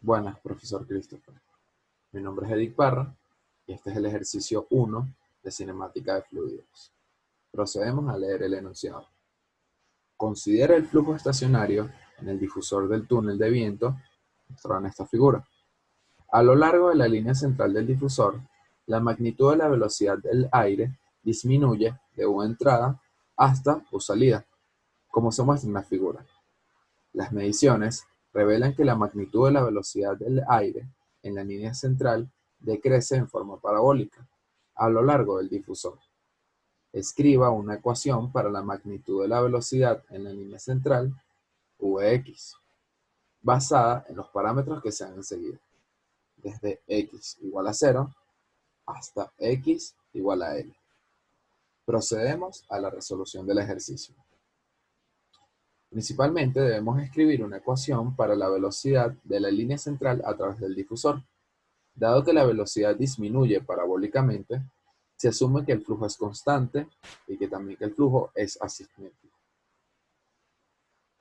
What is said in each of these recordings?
Buenas, profesor Christopher. Mi nombre es Edic Parra y este es el ejercicio 1 de cinemática de fluidos. Procedemos a leer el enunciado. Considera el flujo estacionario en el difusor del túnel de viento mostrado en esta figura. A lo largo de la línea central del difusor, la magnitud de la velocidad del aire disminuye de U entrada hasta U salida, como se muestra en la figura. Las mediciones revelan que la magnitud de la velocidad del aire en la línea central decrece en forma parabólica a lo largo del difusor. Escriba una ecuación para la magnitud de la velocidad en la línea central, Vx, basada en los parámetros que se han seguido, desde x igual a 0 hasta x igual a l. Procedemos a la resolución del ejercicio. Principalmente debemos escribir una ecuación para la velocidad de la línea central a través del difusor. Dado que la velocidad disminuye parabólicamente, se asume que el flujo es constante y que también que el flujo es asimétrico.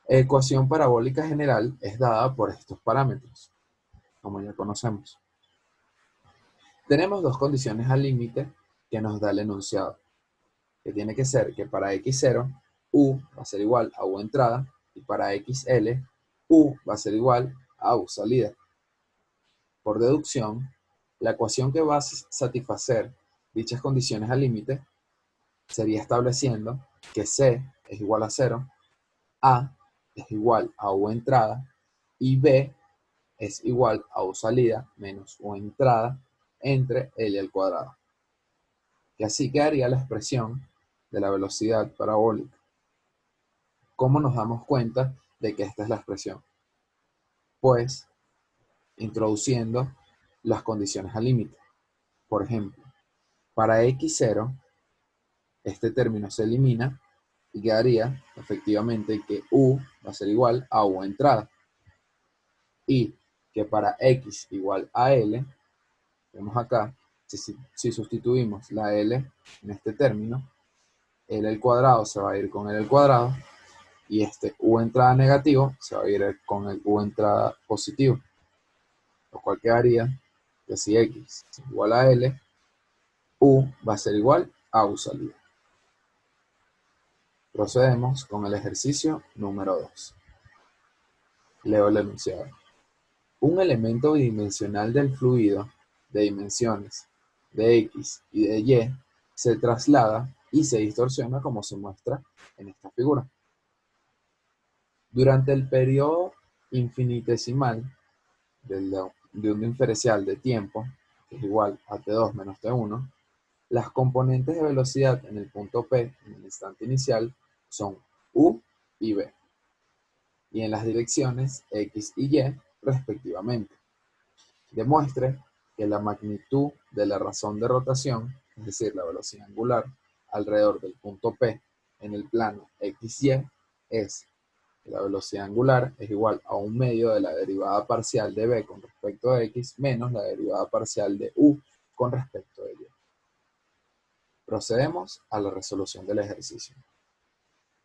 Ecuación parabólica general es dada por estos parámetros, como ya conocemos. Tenemos dos condiciones al límite que nos da el enunciado, que tiene que ser que para x0, u va a ser igual a u entrada, y para xl, u va a ser igual a u salida. Por deducción, la ecuación que va a satisfacer dichas condiciones al límite sería estableciendo que C es igual a 0, A es igual a U entrada y B es igual a U salida menos U entrada entre L al cuadrado. Y así quedaría la expresión de la velocidad parabólica. ¿Cómo nos damos cuenta de que esta es la expresión? Pues introduciendo las condiciones al límite. Por ejemplo, para x0, este término se elimina y quedaría efectivamente que u va a ser igual a u entrada. Y que para x igual a l, vemos acá, si sustituimos la l en este término, l al cuadrado se va a ir con l al cuadrado y este u entrada negativo se va a ir con el u entrada positivo, lo cual quedaría que si x es igual a l, u va a ser igual a u salida. Procedemos con el ejercicio número 2. Leo el enunciado. Un elemento bidimensional del fluido de dimensiones de x y de y se traslada y se distorsiona como se muestra en esta figura. Durante el periodo infinitesimal de un diferencial de tiempo, que es igual a t2 menos t1, las componentes de velocidad en el punto P en el instante inicial son u y v, y en las direcciones x y y respectivamente. Demuestre que la magnitud de la razón de rotación, es decir, la velocidad angular, alrededor del punto P en el plano XY es que la velocidad angular es igual a un medio de la derivada parcial de B con respecto a X menos la derivada parcial de U con respecto a Y. Procedemos a la resolución del ejercicio.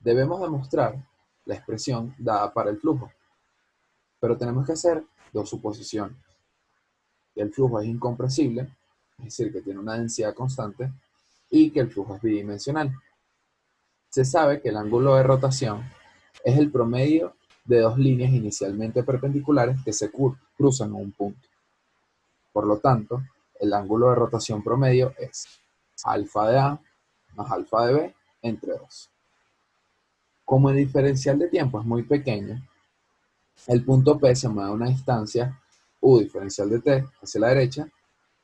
Debemos demostrar la expresión dada para el flujo, pero tenemos que hacer dos suposiciones. Que el flujo es incompresible, es decir, que tiene una densidad constante, y que el flujo es bidimensional. Se sabe que el ángulo de rotación es el promedio de dos líneas inicialmente perpendiculares que se cruzan en un punto. Por lo tanto, el ángulo de rotación promedio es alfa de A más alfa de B entre 2. Como el diferencial de tiempo es muy pequeño, el punto P se mueve a una distancia U diferencial de t hacia la derecha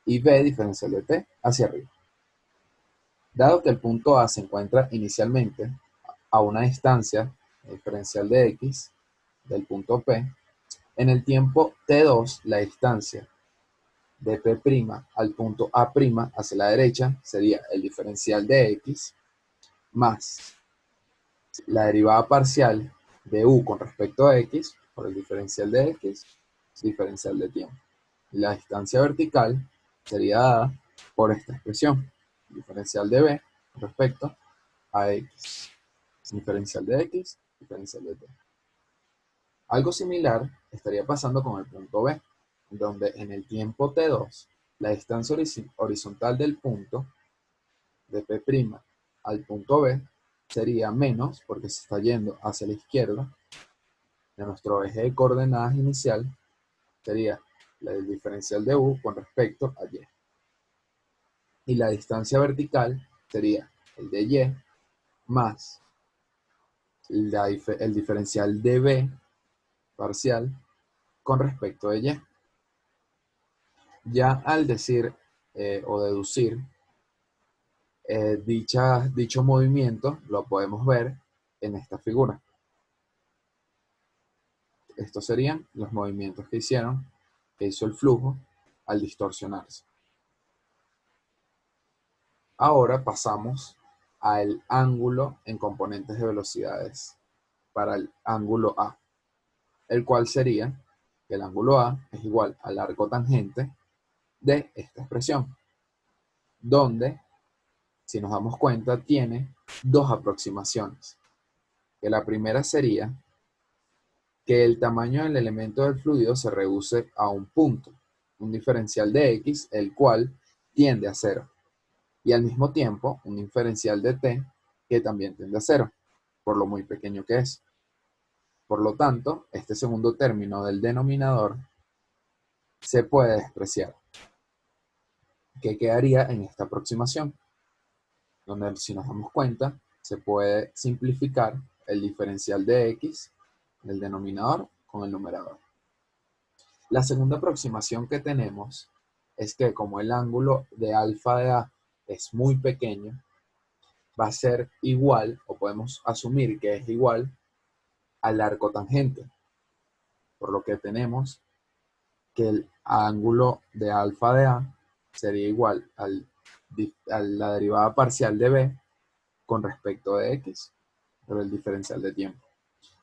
y B diferencial de t hacia arriba. Dado que el punto A se encuentra inicialmente a una distancia diferencial de x del punto P, en el tiempo t2 la distancia de P' al punto A' hacia la derecha sería el diferencial de x más la derivada parcial de u con respecto a x por el diferencial de x, diferencial de tiempo. Y la distancia vertical sería dada por esta expresión, diferencial de b respecto a x, diferencial de x, diferencial de t. Algo similar estaría pasando con el punto B. donde en el tiempo t2, la distancia horizontal del punto de P' al punto B sería menos, porque se está yendo hacia la izquierda, de nuestro eje de coordenadas inicial, sería la del diferencial de U con respecto a Y. Y la distancia vertical sería el de Y más el diferencial de B parcial con respecto a Y. Ya al decir o deducir dicho movimiento, lo podemos ver en esta figura. Estos serían los movimientos que hizo el flujo al distorsionarse. Ahora pasamos al ángulo en componentes de velocidades para el ángulo A, el cual sería que el ángulo A es igual al arco tangente de esta expresión, donde, si nos damos cuenta, tiene dos aproximaciones. Que la primera sería que el tamaño del elemento del fluido se reduce a un punto, un diferencial de X, el cual tiende a cero, y al mismo tiempo un diferencial de T que también tiende a cero, por lo muy pequeño que es. Por lo tanto, este segundo término del denominador se puede despreciar, que quedaría en esta aproximación, donde si nos damos cuenta, se puede simplificar el diferencial de X del denominador con el numerador. La segunda aproximación que tenemos es que como el ángulo de alfa de A es muy pequeño, va a ser igual, o podemos asumir que es igual, al arco tangente. Por lo que tenemos que el ángulo de alfa de A sería igual a la derivada parcial de B con respecto de X, pero el diferencial de tiempo.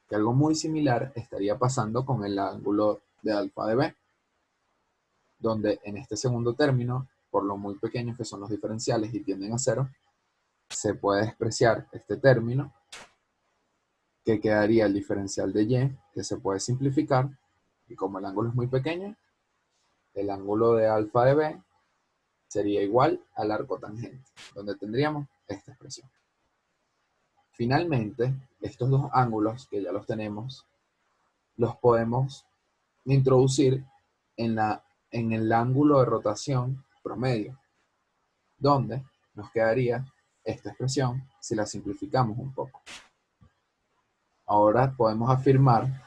Que algo muy similar estaría pasando con el ángulo de alfa de B, donde en este segundo término, por lo muy pequeños que son los diferenciales y tienden a cero, se puede despreciar este término, que quedaría el diferencial de Y, que se puede simplificar, y como el ángulo es muy pequeño, el ángulo de alfa de B sería igual al arco tangente, donde tendríamos esta expresión. Finalmente, estos dos ángulos, que ya los tenemos, los podemos introducir en el ángulo de rotación promedio, donde nos quedaría esta expresión si la simplificamos un poco. Ahora podemos afirmar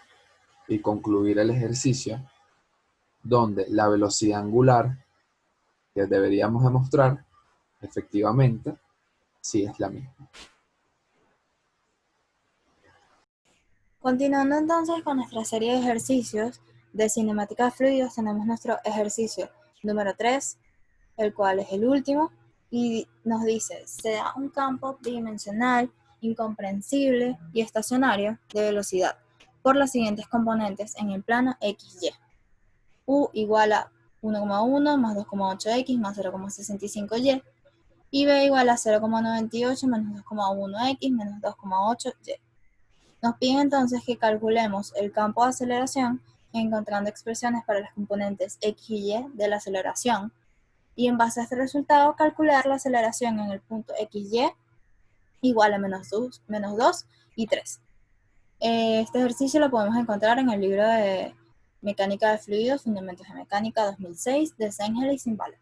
y concluir el ejercicio donde la velocidad angular que deberíamos demostrar efectivamente sí es la misma. Continuando entonces con nuestra serie de ejercicios de cinemática de fluidos, tenemos nuestro ejercicio número 3, el cual es el último, y nos dice, se da un campo bidimensional, incomprensible y estacionario de velocidad por las siguientes componentes en el plano XY. U igual a 1,1 más 2,8x más 0,65y, y B igual a 0,98 menos 2,1x menos 2,8y. Nos piden entonces que calculemos el campo de aceleración encontrando expresiones para las componentes x y y de la aceleración, y en base a este resultado calcular la aceleración en el punto XY igual a menos 2 y 3. Este ejercicio lo podemos encontrar en el libro de Mecánica de Fluidos, Fundamentos de Mecánica 2006 de Sengel y Zimbala.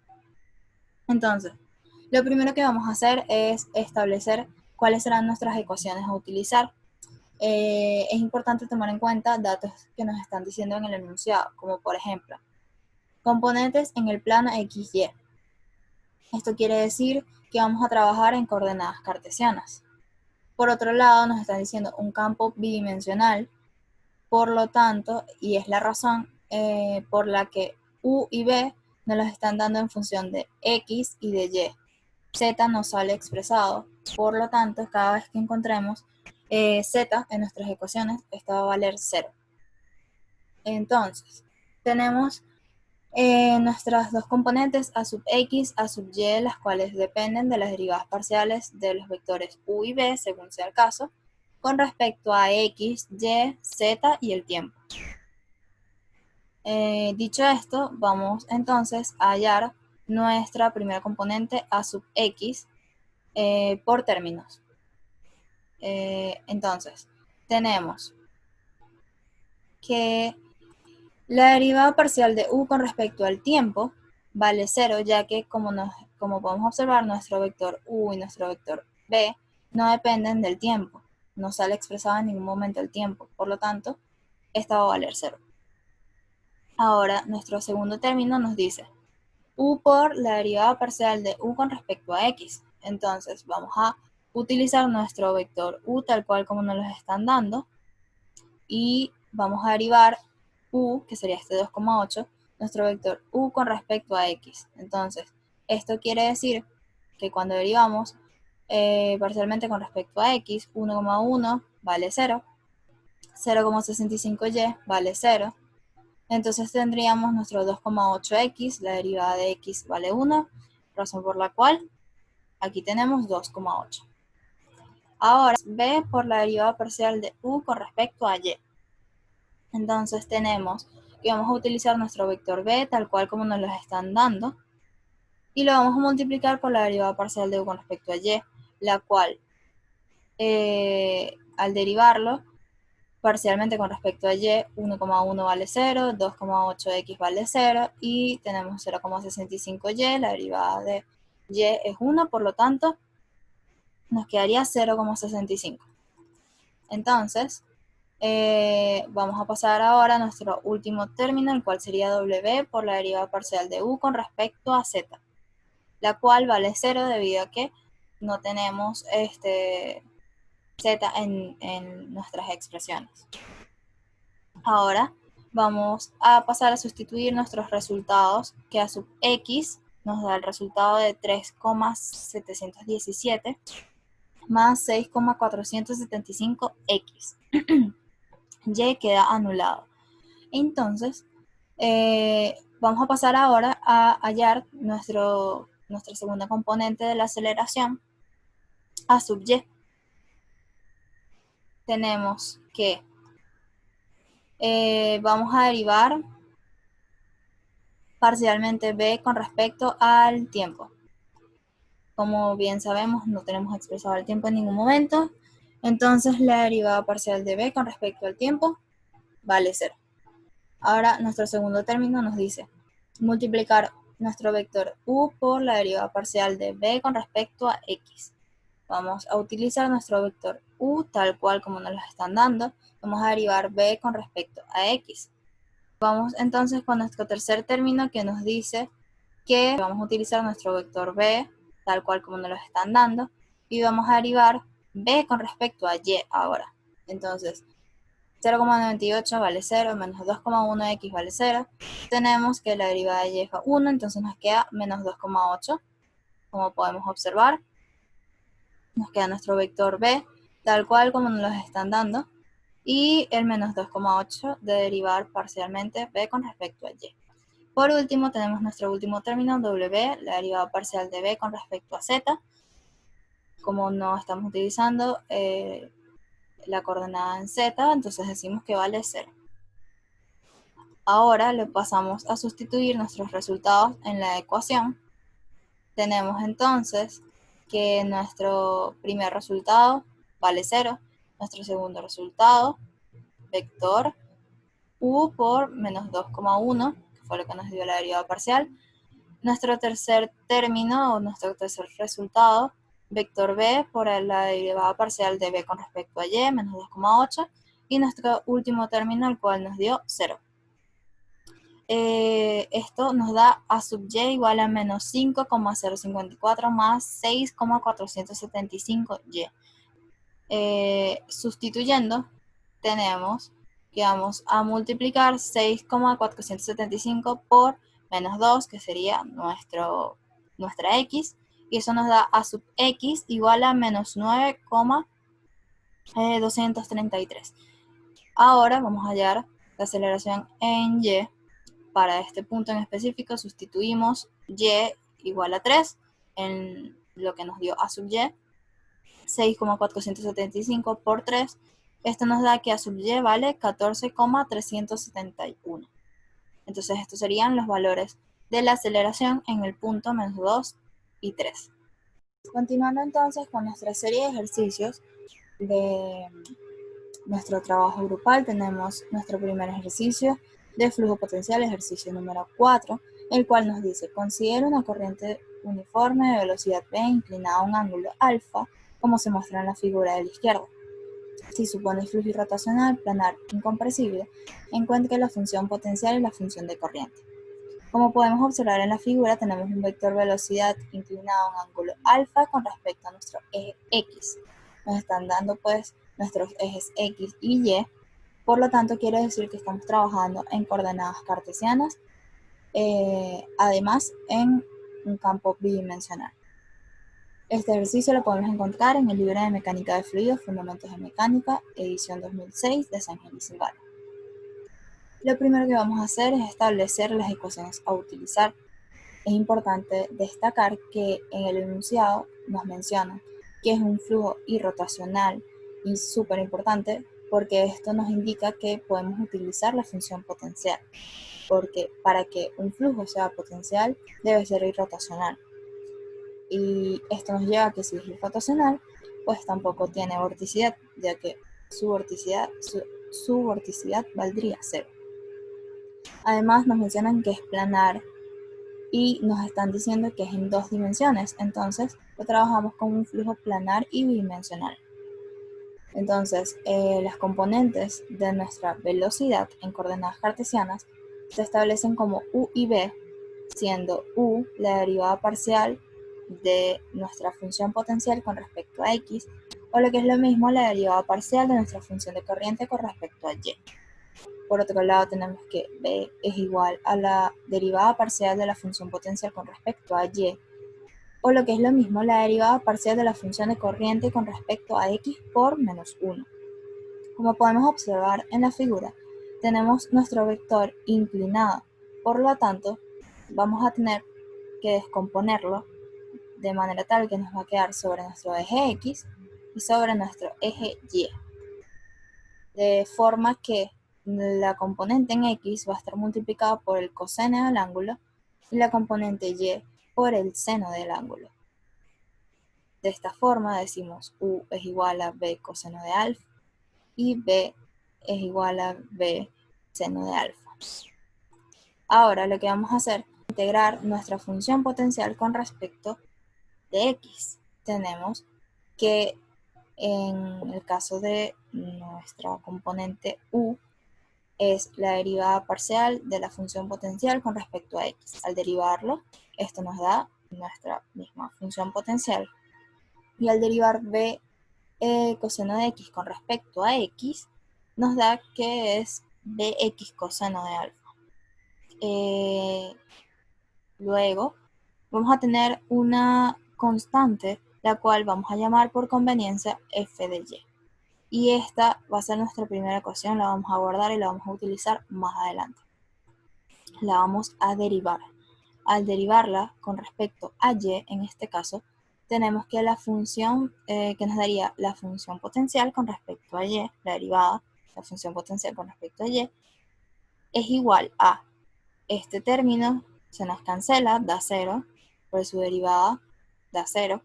Entonces, lo primero que vamos a hacer es establecer cuáles serán nuestras ecuaciones a utilizar. Es importante tomar en cuenta datos que nos están diciendo en el enunciado, como por ejemplo, componentes en el plano XY. Esto quiere decir que vamos a trabajar en coordenadas cartesianas. Por otro lado, nos están diciendo un campo bidimensional, por lo tanto, y es la razón por la que U y B nos los están dando en función de X y de Y. Z nos sale expresado, por lo tanto, cada vez que encontremos Z en nuestras ecuaciones, esto va a valer 0. Entonces, tenemos nuestras dos componentes a sub x, a sub y, las cuales dependen de las derivadas parciales de los vectores u y b, según sea el caso, con respecto a x, y, z y el tiempo. Dicho esto, vamos entonces a hallar nuestra primera componente a sub x por términos. Entonces, tenemos que la derivada parcial de u con respecto al tiempo vale 0, ya que como podemos observar, nuestro vector u y nuestro vector b no dependen del tiempo, no sale expresado en ningún momento el tiempo, por lo tanto, esta va a valer 0. Ahora, nuestro segundo término nos dice u por la derivada parcial de u con respecto a x. Entonces, vamos a utilizar nuestro vector u tal cual como nos lo están dando y vamos a derivar u, que sería este 2,8, nuestro vector u con respecto a x. Entonces, esto quiere decir que cuando derivamos parcialmente con respecto a x, 1,1 vale 0, 0,65y vale 0. Entonces tendríamos nuestro 2,8x, la derivada de x vale 1, razón por la cual aquí tenemos 2,8. Ahora, b por la derivada parcial de u con respecto a y. Entonces tenemos que vamos a utilizar nuestro vector b tal cual como nos lo están dando y lo vamos a multiplicar por la derivada parcial de u con respecto a y, la cual al derivarlo parcialmente con respecto a y, 1,1 vale 0, 2,8x vale 0 y tenemos 0,65y, la derivada de y es 1, por lo tanto nos quedaría 0,65. Entonces, vamos a pasar ahora a nuestro último término, el cual sería w por la derivada parcial de u con respecto a z, la cual vale 0 debido a que no tenemos z en nuestras expresiones. Ahora vamos a pasar a sustituir nuestros resultados, que a sub x nos da el resultado de 3,717 más 6,475x. Y queda anulado. Entonces, vamos a pasar ahora a hallar nuestra segunda componente de la aceleración a sub y. Tenemos que vamos a derivar parcialmente b con respecto al tiempo. Como bien sabemos, no tenemos expresado el tiempo en ningún momento. Entonces, la derivada parcial de b con respecto al tiempo vale 0. Ahora, nuestro segundo término nos dice multiplicar nuestro vector u por la derivada parcial de b con respecto a x. Vamos a utilizar nuestro vector u tal cual como nos lo están dando. Vamos a derivar b con respecto a x. Vamos entonces con nuestro tercer término que nos dice que vamos a utilizar nuestro vector b tal cual como nos lo están dando y vamos a derivar b con respecto a y ahora. Entonces, 0,98 vale 0, menos 2,1x vale 0. Tenemos que la derivada de y es 1, entonces nos queda menos 2,8. Como podemos observar, nos queda nuestro vector b tal cual como nos lo están dando y el menos 2,8 de derivar parcialmente b con respecto a y. Por último, tenemos nuestro último término, w, la derivada parcial de b con respecto a z. Como no estamos utilizando la coordenada en z, entonces decimos que vale 0. Ahora le pasamos a sustituir nuestros resultados en la ecuación. Tenemos entonces que nuestro primer resultado vale 0, nuestro segundo resultado, vector u por menos 2,1, que fue lo que nos dio la derivada parcial. Nuestro tercer término o nuestro tercer resultado, vector b por la derivada parcial de b con respecto a y, menos 2,8. Y nuestro último término, el cual nos dio 0. Esto nos da a sub y igual a menos 5,054 más 6,475y. Sustituyendo, tenemos que vamos a multiplicar 6,475 por menos 2, que sería nuestra x, y eso nos da a sub x igual a menos 9,233. Ahora vamos a hallar la aceleración en y. Para este punto en específico sustituimos y igual a 3 en lo que nos dio a sub y, 6,475 por 3. Esto nos da que a sub y vale 14,371. Entonces estos serían los valores de la aceleración en el punto -2 y 3. Continuando entonces con nuestra serie de ejercicios de nuestro trabajo grupal, tenemos nuestro primer ejercicio de flujo potencial, ejercicio número 4, el cual nos dice: considera una corriente uniforme de velocidad v inclinada a un ángulo alfa, como se muestra en la figura de la izquierda. Si supone flujo irrotacional planar incompresible, encuentre la función potencial y la función de corriente. Como podemos observar en la figura, tenemos un vector velocidad inclinado a un ángulo alfa con respecto a nuestro eje X. Nos están dando pues nuestros ejes X y Y, por lo tanto quiere decir que estamos trabajando en coordenadas cartesianas, además en un campo bidimensional. Este ejercicio lo podemos encontrar en el libro de Mecánica de Fluidos, Fundamentos de Mecánica, edición 2006 de Sánchez y Silvano. Lo primero que vamos a hacer es establecer las ecuaciones a utilizar. Es importante destacar que en el enunciado nos mencionan que es un flujo irrotacional y súper importante porque esto nos indica que podemos utilizar la función potencial, porque para que un flujo sea potencial debe ser irrotacional. Y esto nos lleva a que si es irrotacional, pues tampoco tiene vorticidad, ya que su vorticidad valdría 0. Además nos mencionan que es planar y nos están diciendo que es en 2 dimensiones, entonces lo trabajamos con un flujo planar y bidimensional. Entonces, las componentes de nuestra velocidad en coordenadas cartesianas se establecen como u y b, siendo u la derivada parcial de nuestra función potencial con respecto a x, o lo que es lo mismo, la derivada parcial de nuestra función de corriente con respecto a y. Por otro lado, tenemos que b es igual a la derivada parcial de la función potencial con respecto a y, o lo que es lo mismo, la derivada parcial de la función de corriente con respecto a x por -1. Como podemos observar en la figura, tenemos nuestro vector inclinado, por lo tanto, vamos a tener que descomponerlo de manera tal que nos va a quedar sobre nuestro eje X y sobre nuestro eje Y, de forma que la componente en X va a estar multiplicada por el coseno del ángulo y la componente Y por el seno del ángulo. De esta forma decimos U es igual a B coseno de alfa y B es igual a B seno de alfa. Ahora lo que vamos a hacer es integrar nuestra función potencial con respecto de X. Tenemos que en el caso de nuestra componente U es la derivada parcial de la función potencial con respecto a X. Al derivarlo, esto nos da nuestra misma función potencial. Y al derivar B coseno de X con respecto a X, nos da que es Bx coseno de alfa. Luego, vamos a tener una constante, la cual vamos a llamar por conveniencia f de y. Y esta va a ser nuestra primera ecuación, la vamos a guardar y la vamos a utilizar más adelante. La vamos a derivar. Al derivarla con respecto a y, en este caso, tenemos que la función que nos daría la función potencial con respecto a y, la derivada, la función potencial con respecto a y, es igual a este término, se nos cancela, da 0, por su derivada da 0,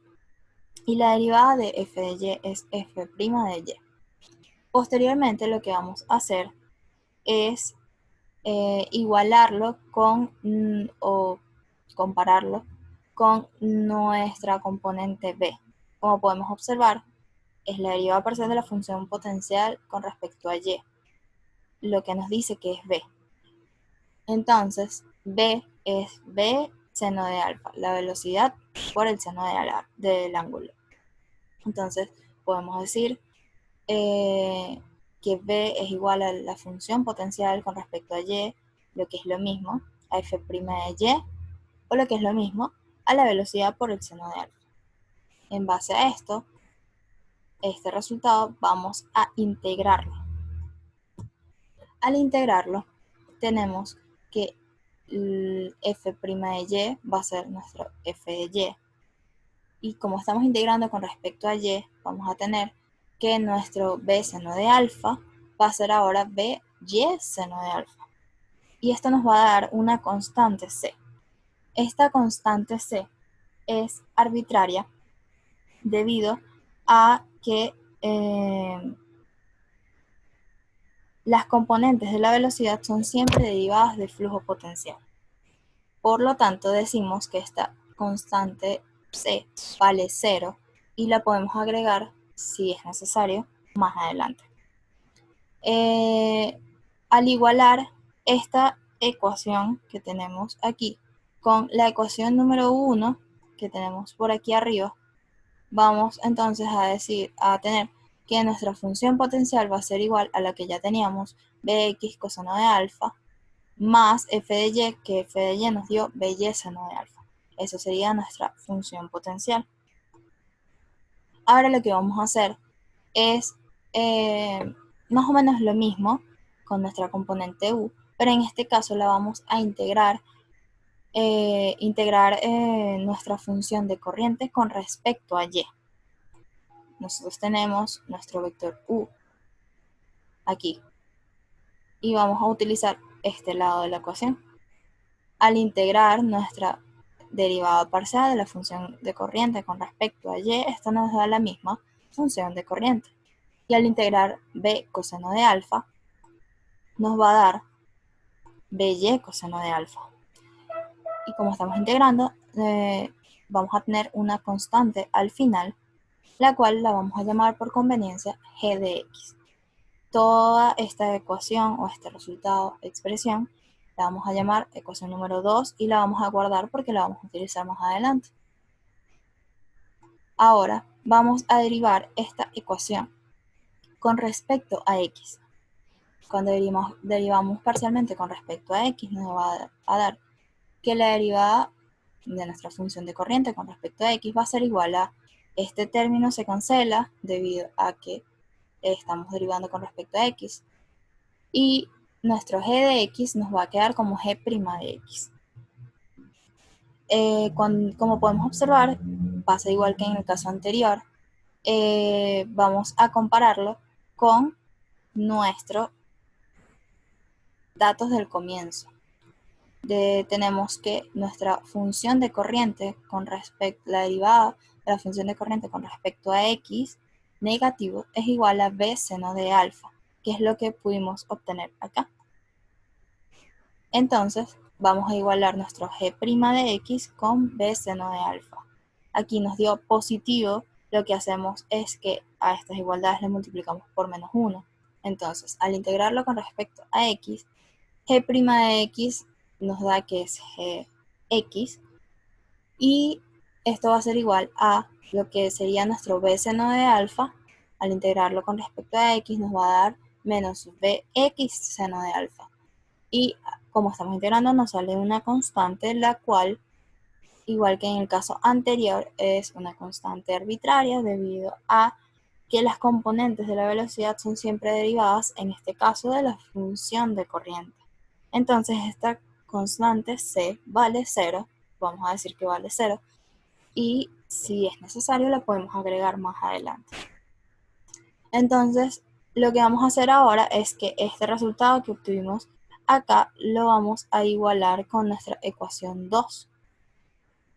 y la derivada de f de y es f' de y. Posteriormente lo que vamos a hacer es igualarlo con o compararlo con nuestra componente b. Como podemos observar, es la derivada parcial de la función potencial con respecto a y, lo que nos dice que es b. Entonces, b es b seno de alfa, la velocidad por el seno del ángulo. Entonces, podemos decir que b es igual a la función potencial con respecto a y, lo que es lo mismo, a f' de y, o lo que es lo mismo, a la velocidad por el seno de alfa. En base a esto, este resultado vamos a integrarlo. Al integrarlo, tenemos que el f' de y va a ser nuestro f de y. Y como estamos integrando con respecto a y, vamos a tener que nuestro b seno de alfa va a ser ahora b y seno de alfa. y esto nos va a dar una constante C. Esta constante C es arbitraria debido a que las componentes de la velocidad son siempre derivadas del flujo potencial. Por lo tanto, decimos que esta constante C vale 0 y la podemos agregar, si es necesario, más adelante. Al igualar esta ecuación que tenemos aquí con la ecuación número 1 que tenemos por aquí arriba, vamos entonces a tener que nuestra función potencial va a ser igual a la que ya teníamos, bx coseno de alfa, más f de y, que f de y nos dio by seno de alfa. Eso sería nuestra función potencial. Ahora lo que vamos a hacer es más o menos lo mismo con nuestra componente u, pero en este caso la vamos a integrar nuestra función de corriente con respecto a y. Nosotros tenemos nuestro vector u aquí y vamos a utilizar este lado de la ecuación. Al integrar nuestra derivada parcial de la función de corriente con respecto a y, esto nos da la misma función de corriente. Y al integrar b coseno de alfa, nos va a dar by coseno de alfa. Y como estamos integrando, vamos a tener una constante al final, la cual la vamos a llamar por conveniencia g de x. Toda esta ecuación o este resultado, expresión, la vamos a llamar ecuación número 2 y la vamos a guardar porque la vamos a utilizar más adelante. Ahora vamos a derivar esta ecuación con respecto a x. Cuando derivamos parcialmente con respecto a x, nos va a dar que la derivada de nuestra función de corriente con respecto a x va a ser igual a este término se cancela debido a que estamos derivando con respecto a x y nuestro g de x nos va a quedar como g' de x. Como podemos observar, pasa igual que en el caso anterior, vamos a compararlo con nuestros datos del comienzo. Tenemos que nuestra función de corriente con respecto, la derivada de la función de corriente con respecto a x negativo es igual a b seno de alfa, que es lo que pudimos obtener acá. Entonces, vamos a igualar nuestro g' de x con b seno de alfa. Aquí nos dio positivo, lo que hacemos es que a estas igualdades le multiplicamos por menos 1. Entonces, al integrarlo con respecto a x, g' de x nos da que es gx y esto va a ser igual a lo que sería nuestro b seno de alfa. Al integrarlo con respecto a x nos va a dar menos bx seno de alfa. Y como estamos integrando nos sale una constante, la cual, igual que en el caso anterior, es una constante arbitraria debido a que las componentes de la velocidad son siempre derivadas, en este caso, de la función de corriente. Entonces esta constante c vale 0, vamos a decir que vale 0, y si es necesario la podemos agregar más adelante. Entonces lo que vamos a hacer ahora es que este resultado que obtuvimos acá lo vamos a igualar con nuestra ecuación 2.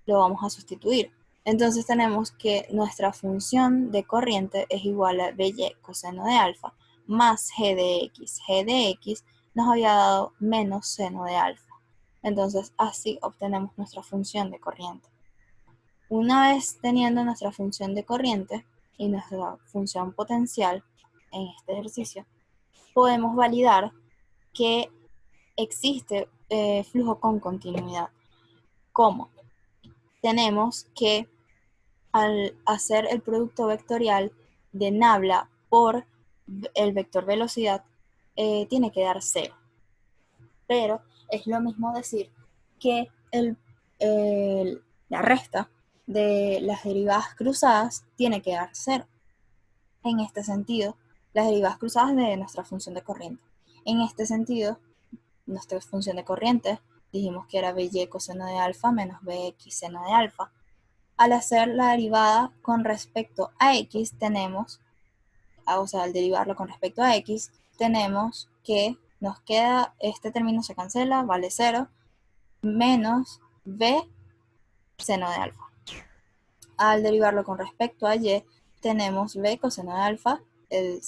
Lo vamos a sustituir. Entonces tenemos que nuestra función de corriente es igual a by coseno de alfa más g de x. G de x nos había dado menos seno de alfa. Entonces así obtenemos nuestra función de corriente. Una vez teniendo nuestra función de corriente y nuestra función potencial en este ejercicio, podemos validar que existe flujo con continuidad. ¿Cómo? Tenemos que al hacer el producto vectorial de nabla por el vector velocidad, tiene que dar 0. Pero es lo mismo decir que la resta de las derivadas cruzadas tiene que dar 0. En este sentido, las derivadas cruzadas de nuestra función de corriente. En este sentido, nuestra función de corriente dijimos que era by coseno de alfa menos bx seno de alfa. Al hacer la derivada con respecto a x tenemos, o sea, al derivarlo con respecto a x, tenemos que nos queda, este término se cancela, vale 0, menos b seno de alfa. Al derivarlo con respecto a y, tenemos b coseno de alfa, el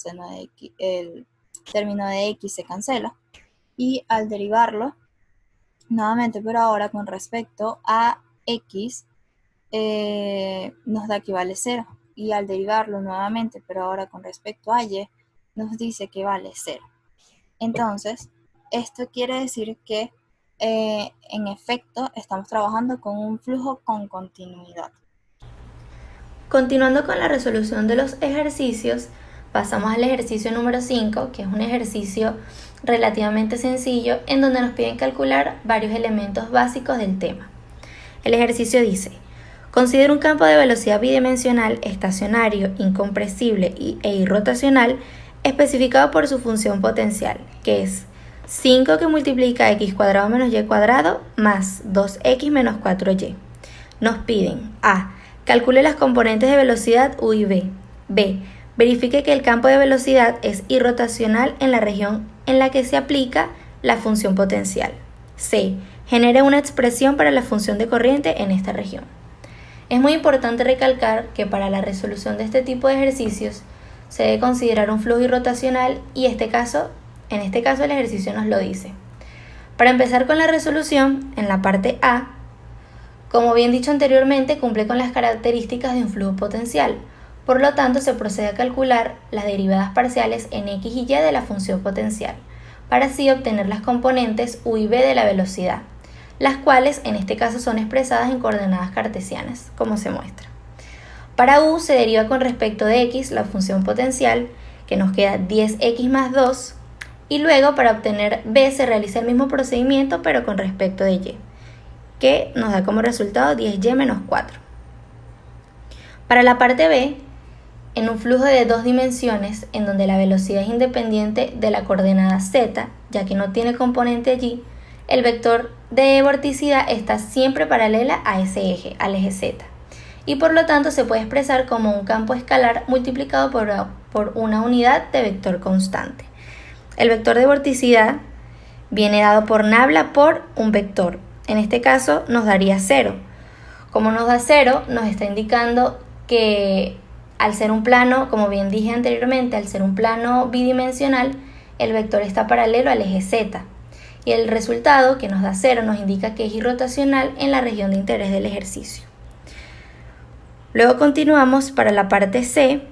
término de x se cancela, y al derivarlo nuevamente, pero ahora con respecto a x, nos da que vale 0. Y al derivarlo nuevamente, pero ahora con respecto a y, nos dice que vale 0. Entonces, esto quiere decir que en efecto estamos trabajando con un flujo con continuidad. Continuando con la resolución de los ejercicios, pasamos al ejercicio número 5, que es un ejercicio relativamente sencillo en donde nos piden calcular varios elementos básicos del tema. El ejercicio dice: considera un campo de velocidad bidimensional estacionario, incompresible e irrotacional especificado por su función potencial, que es 5 que multiplica x cuadrado menos y cuadrado más 2x menos 4y. Nos piden a. Calcule las componentes de velocidad u y b. b. Verifique que el campo de velocidad es irrotacional en la región en la que se aplica la función potencial. c. Genere una expresión para la función de corriente en esta región. Es muy importante recalcar que para la resolución de este tipo de ejercicios se debe considerar un flujo irrotacional y en este caso el ejercicio nos lo dice. Para empezar con la resolución, en la parte A, como bien dicho anteriormente, cumple con las características de un flujo potencial. Por lo tanto, se procede a calcular las derivadas parciales en x y y de la función potencial, para así obtener las componentes u y b de la velocidad, las cuales en este caso son expresadas en coordenadas cartesianas, como se muestra. Para u se deriva con respecto de x la función potencial, que nos queda 10x más 2, y luego para obtener b se realiza el mismo procedimiento pero con respecto de y, que nos da como resultado 10y menos 4. Para la parte b, en un flujo de dos dimensiones en donde la velocidad es independiente de la coordenada z, ya que no tiene componente allí, el vector de vorticidad está siempre paralela a ese eje, al eje z, y por lo tanto se puede expresar como un campo escalar multiplicado por una unidad de vector constante. El vector de vorticidad viene dado por nabla por un vector. En este caso nos daría 0. Como nos da 0, nos está indicando que al ser un plano, como bien dije anteriormente, al ser un plano bidimensional, el vector está paralelo al eje z. Y el resultado, que nos da 0, nos indica que es irrotacional en la región de interés del ejercicio. Luego continuamos para la parte C.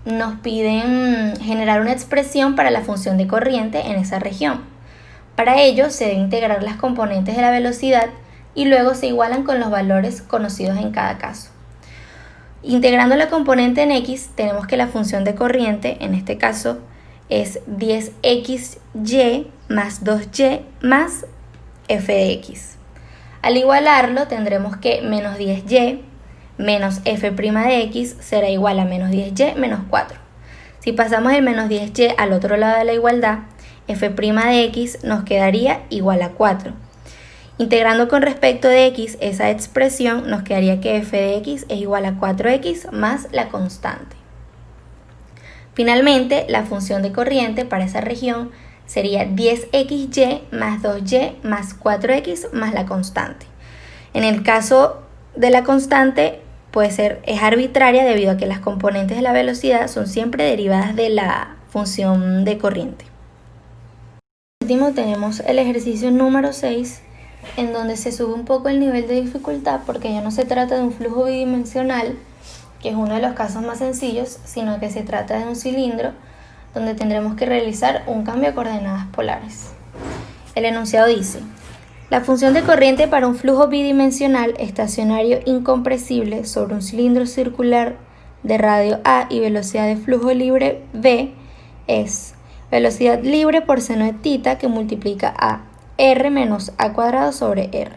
Nos piden generar una expresión para la función de corriente en esa región. Para ello se debe integrar las componentes de la velocidad y luego se igualan con los valores conocidos en cada caso. Integrando la componente en x, tenemos que la función de corriente, en este caso, es 10xy más 2y más f de x. Al igualarlo, tendremos que menos 10y menos f' de x será igual a menos 10y menos 4. Si pasamos el menos 10y al otro lado de la igualdad, f' de x nos quedaría igual a 4. Integrando con respecto de x esa expresión, nos quedaría que f de x es igual a 4x más la constante. Finalmente, la función de corriente para esa región sería 10xy más 2y más 4x más la constante. En el caso de la constante, es arbitraria debido a que las componentes de la velocidad son siempre derivadas de la función de corriente. Por último, tenemos el ejercicio número 6, en donde se sube un poco el nivel de dificultad porque ya no se trata de un flujo bidimensional, que es uno de los casos más sencillos, sino que se trata de un cilindro donde tendremos que realizar un cambio de coordenadas polares. El enunciado dice: la función de corriente para un flujo bidimensional estacionario incompresible sobre un cilindro circular de radio A y velocidad de flujo libre V es velocidad libre por seno de θ que multiplica a r menos a cuadrado sobre r,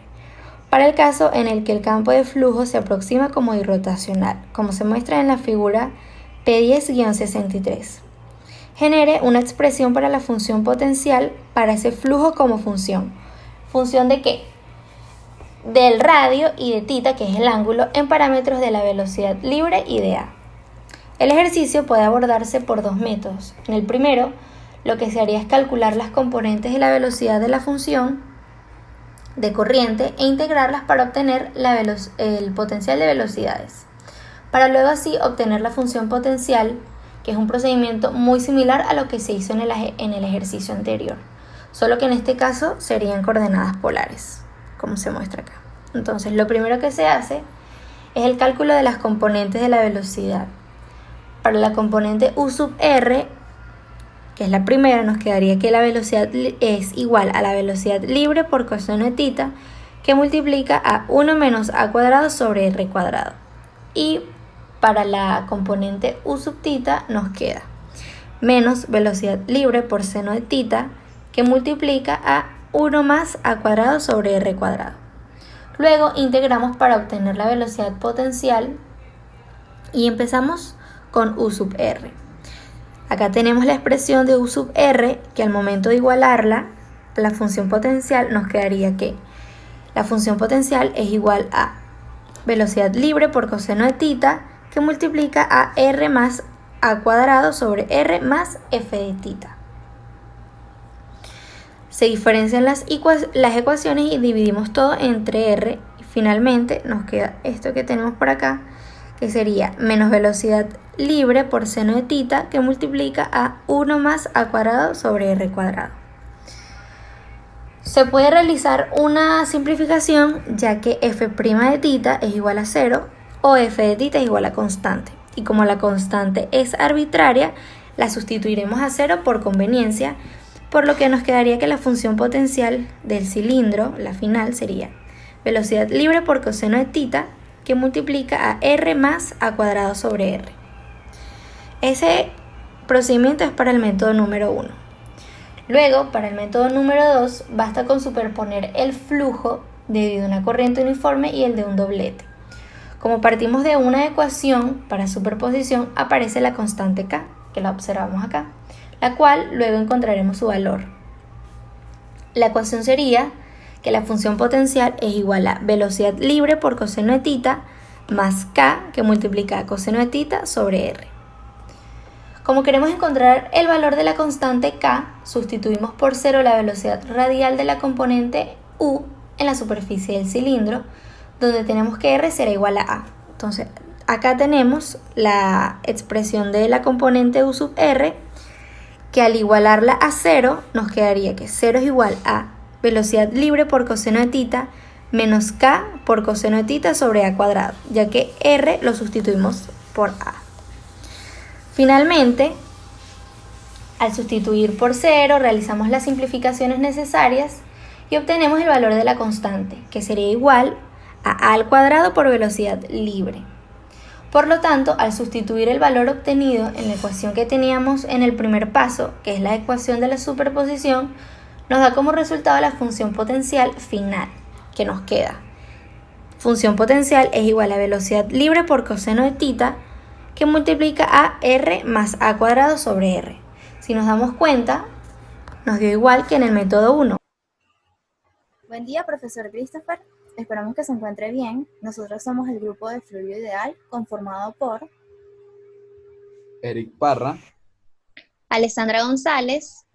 para el caso en el que el campo de flujo se aproxima como irrotacional, como se muestra en la figura P10-63. Genere una expresión para la función potencial para ese flujo como función. ¿Función de qué? Del radio y de θ, que es el ángulo, en parámetros de la velocidad libre y de A. El ejercicio puede abordarse por dos métodos. En el primero, lo que se haría es calcular las componentes de la velocidad de la función de corriente e integrarlas para obtener el potencial de velocidades, para luego así obtener la función potencial, que es un procedimiento muy similar a lo que se hizo en el ejercicio anterior, solo que en este caso serían coordenadas polares, como se muestra acá. Entonces, lo primero que se hace es el cálculo de las componentes de la velocidad. Para la componente U sub r, que es la primera, nos quedaría que la velocidad es igual a la velocidad libre por coseno de tita, que multiplica a 1 menos a cuadrado sobre r cuadrado. Y para la componente U sub tita nos queda menos velocidad libre por seno de tita, que multiplica a 1 más a cuadrado sobre r cuadrado. Luego integramos para obtener la velocidad potencial y empezamos con U sub r. Acá tenemos la expresión de U sub r, que al momento de igualarla a la función potencial nos quedaría que la función potencial es igual a velocidad libre por coseno de tita, que multiplica a r más a cuadrado sobre r más f de tita. Se diferencian las ecuaciones y dividimos todo entre r, y finalmente nos queda esto que tenemos por acá, que sería menos velocidad libre por seno de tita, que multiplica a 1 más a cuadrado sobre r cuadrado. Se puede realizar una simplificación, ya que f' de tita es igual a 0 o f de tita es igual a constante. Y como la constante es arbitraria, la sustituiremos a 0 por conveniencia, por lo que nos quedaría que la función potencial del cilindro, la final, sería velocidad libre por coseno de tita, que multiplica a r más a cuadrado sobre r. Ese procedimiento es para el método número 1. Luego, para el método número 2, basta con superponer el flujo de una corriente uniforme y el de un doblete. Como partimos de una ecuación, para superposición aparece la constante K, que la observamos acá, la cual luego encontraremos su valor. La ecuación sería que la función potencial es igual a velocidad libre por coseno de tita más K, que multiplica a coseno de tita sobre R. Como queremos encontrar el valor de la constante K, sustituimos por 0 la velocidad radial de la componente U en la superficie del cilindro, donde tenemos que R será igual a A. Entonces, acá tenemos la expresión de la componente U sub R, que al igualarla a 0, nos quedaría que 0 es igual a velocidad libre por coseno de tita menos K por coseno de tita sobre A cuadrado, ya que R lo sustituimos por A. Finalmente, al sustituir por 0, realizamos las simplificaciones necesarias y obtenemos el valor de la constante, que sería igual a al cuadrado por velocidad libre. Por lo tanto, al sustituir el valor obtenido en la ecuación que teníamos en el primer paso, que es la ecuación de la superposición, nos da como resultado la función potencial final, que nos queda. Función potencial es igual a velocidad libre por coseno de tita, que multiplica a r más a cuadrado sobre r. Si nos damos cuenta, nos dio igual que en el método 1. Buen día, profesor Christopher. Esperamos que se encuentre bien. Nosotros somos el grupo de Fluido Ideal, conformado por Eric Parra, Alessandra González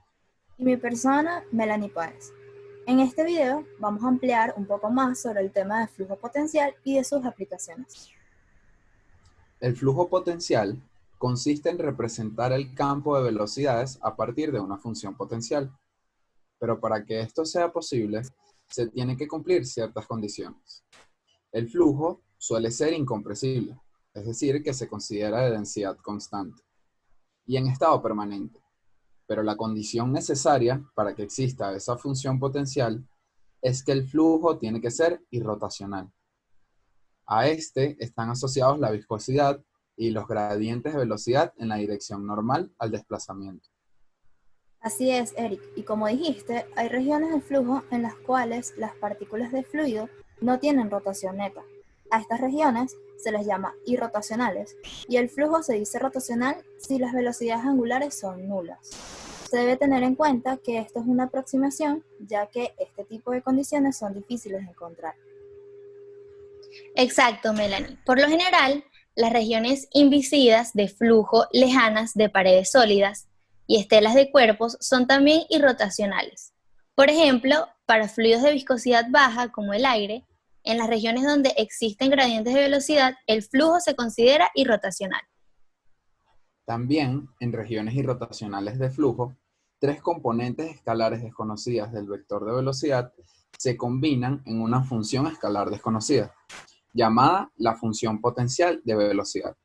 y mi persona, Melanie Páez. En este video vamos a ampliar un poco más sobre el tema de flujo potencial y de sus aplicaciones. el flujo potencial consiste en representar el campo de velocidades a partir de una función potencial. Pero para que esto sea posible, se tienen que cumplir ciertas condiciones. El flujo suele ser incompresible, es decir, que se considera de densidad constante y en estado permanente. Pero la condición necesaria para que exista esa función potencial es que el flujo tiene que ser irrotacional. A este están asociados la viscosidad y los gradientes de velocidad en la dirección normal al desplazamiento. Así es, Eric, y como dijiste, hay regiones del flujo en las cuales las partículas de fluido no tienen rotación neta. A estas regiones se les llama irrotacionales, y el flujo se dice rotacional si las velocidades angulares son nulas. Se debe tener en cuenta que esto es una aproximación, ya que este tipo de condiciones son difíciles de encontrar. Exacto, Melanie. Por lo general, las regiones invisidas de flujo lejanas de paredes sólidas, y estelas de cuerpos son también irrotacionales. Por ejemplo, para fluidos de viscosidad baja, como el aire, en las regiones donde existen gradientes de velocidad, el flujo se considera irrotacional. También, en regiones irrotacionales de flujo, tres componentes escalares desconocidas del vector de velocidad se combinan en una función escalar desconocida, llamada la función potencial de velocidad.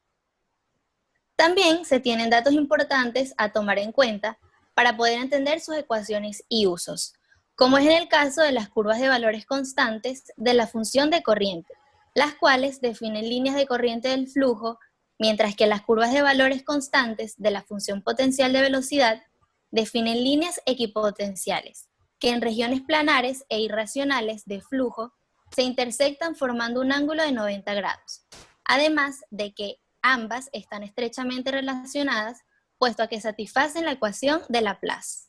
También se tienen datos importantes a tomar en cuenta para poder entender sus ecuaciones y usos, como es en el caso de las curvas de valores constantes de la función de corriente, las cuales definen líneas de corriente del flujo, mientras que las curvas de valores constantes de la función potencial de velocidad definen líneas equipotenciales, que en regiones planares e irracionales de flujo se intersectan formando un ángulo de 90 grados, además de que ambas están estrechamente relacionadas, puesto a que satisfacen la ecuación de Laplace.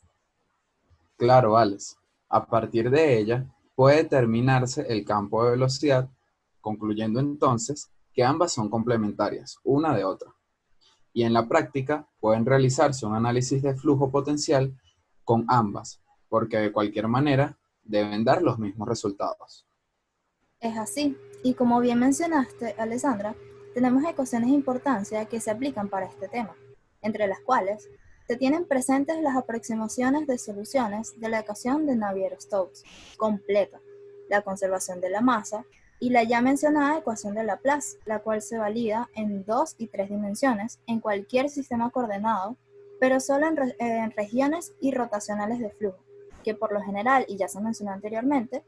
Claro, Alex. A partir de ella puede determinarse el campo de velocidad, concluyendo entonces que ambas son complementarias, una de otra. Y en la práctica pueden realizarse un análisis de flujo potencial con ambas, porque de cualquier manera deben dar los mismos resultados. Es así, y como bien mencionaste, Alessandra, tenemos ecuaciones de importancia que se aplican para este tema, entre las cuales se tienen presentes las aproximaciones de soluciones de la ecuación de Navier-Stokes completa, la conservación de la masa y la ya mencionada ecuación de Laplace, la cual se valida en 2 y 3 dimensiones en cualquier sistema coordenado, pero solo en regiones irrotacionales de flujo, que por lo general, y ya se mencionó anteriormente,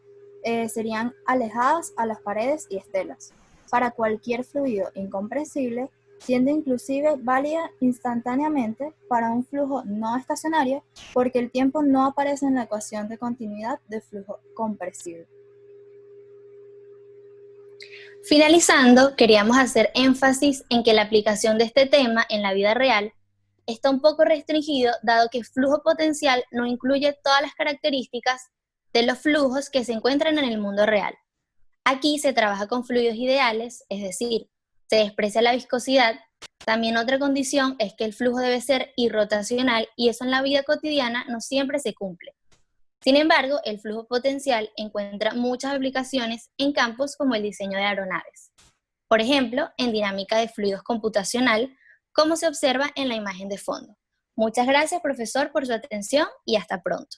serían alejadas a las paredes y estelas. Para cualquier fluido incompresible, siendo inclusive válida instantáneamente para un flujo no estacionario, porque el tiempo no aparece en la ecuación de continuidad de flujo compresible. Finalizando, queríamos hacer énfasis en que la aplicación de este tema en la vida real está un poco restringido, dado que flujo potencial no incluye todas las características de los flujos que se encuentran en el mundo real. Aquí se trabaja con fluidos ideales, es decir, se desprecia la viscosidad. También otra condición es que el flujo debe ser irrotacional y eso en la vida cotidiana no siempre se cumple. Sin embargo, el flujo potencial encuentra muchas aplicaciones en campos como el diseño de aeronaves. Por ejemplo, en dinámica de fluidos computacional, como se observa en la imagen de fondo. Muchas gracias, profesor, por su atención y hasta pronto.